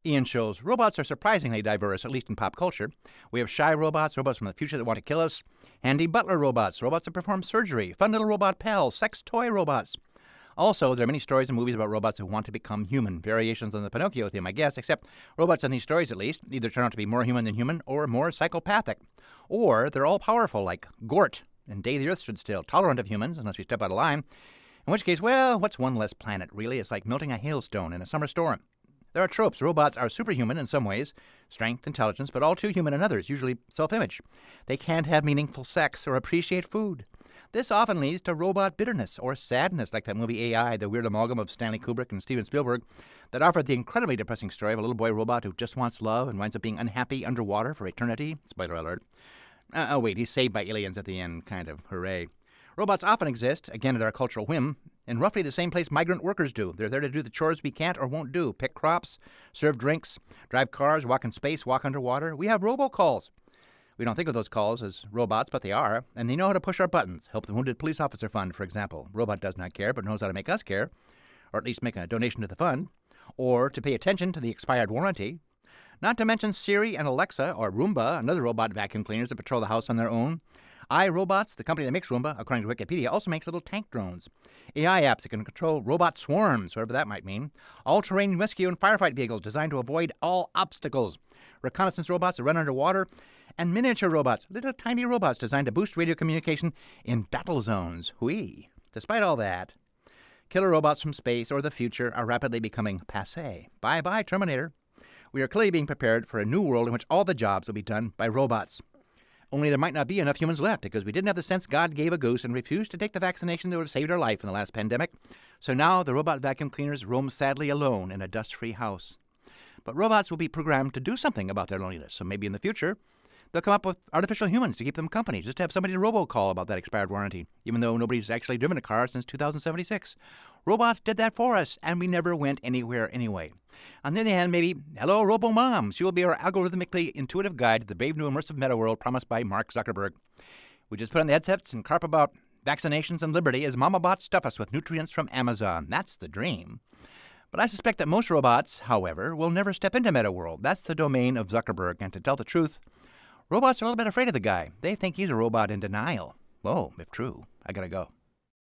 Ian Shoales, robots are surprisingly diverse, at least in pop culture. We have shy robots, robots from the future that want to kill us, handy butler robots, robots that perform surgery, fun little robot pals, sex toy robots. Also, there are many stories and movies about robots who want to become human, variations on the Pinocchio theme, I guess, except robots in these stories, at least, either turn out to be more human than human or more psychopathic. Or they're all powerful, like Gort and Day the Earth Stood Still, tolerant of humans, unless we step out of line. In which case, well, what's one less planet, really? It's like melting a hailstone in a summer storm. There are tropes. Robots are superhuman in some ways, strength, intelligence, but all too human in others, usually self-image. They can't have meaningful sex or appreciate food. This often leads to robot bitterness or sadness, like that movie AI, the weird amalgam of Stanley Kubrick and Steven Spielberg, that offered the incredibly depressing story of a little boy robot who just wants love and winds up being unhappy underwater for eternity. Spoiler alert. Wait, he's saved by aliens at the end, kind of. Hooray. Robots often exist, again at our cultural whim, in roughly the same place migrant workers do. They're there to do the chores we can't or won't do. Pick crops, serve drinks, drive cars, walk in space, walk underwater. We have robocalls. We don't think of those calls as robots, but they are, and they know how to push our buttons. Help the Wounded Police Officer Fund, for example. Robot does not care, but knows how to make us care, or at least make a donation to the fund, or to pay attention to the expired warranty. Not to mention Siri and Alexa, or Roomba, another robot vacuum cleaners that patrol the house on their own. iRobots, the company that makes Roomba, according to Wikipedia, also makes little tank drones. AI apps that can control robot swarms, whatever that might mean. All-terrain rescue and firefight vehicles designed to avoid all obstacles. Reconnaissance robots that run underwater. And miniature robots, little tiny robots designed to boost radio communication in battle zones. Whee! Despite all that, killer robots from space or the future are rapidly becoming passé. Bye-bye, Terminator. We are clearly being prepared for a new world in which all the jobs will be done by robots. Only there might not be enough humans left because we didn't have the sense God gave a goose and refused to take the vaccination that would have saved our life in the last pandemic. So now the robot vacuum cleaners roam sadly alone in a dust-free house. But robots will be programmed to do something about their loneliness. So maybe in the future, they'll come up with artificial humans to keep them company, just to have somebody to robocall about that expired warranty, even though nobody's actually driven a car since 2076. Robots did that for us, and we never went anywhere anyway. On the other hand, maybe, hello, Robo-Mom. She will be our algorithmically intuitive guide to the brave new immersive meta world promised by Mark Zuckerberg. We just put on the headsets and carp about vaccinations and liberty as Mama Bots stuff us with nutrients from Amazon. That's the dream. But I suspect that most robots, however, will never step into meta world. That's the domain of Zuckerberg, and to tell the truth, robots are a little bit afraid of the guy. They think he's a robot in denial. Oh, if true, I gotta go.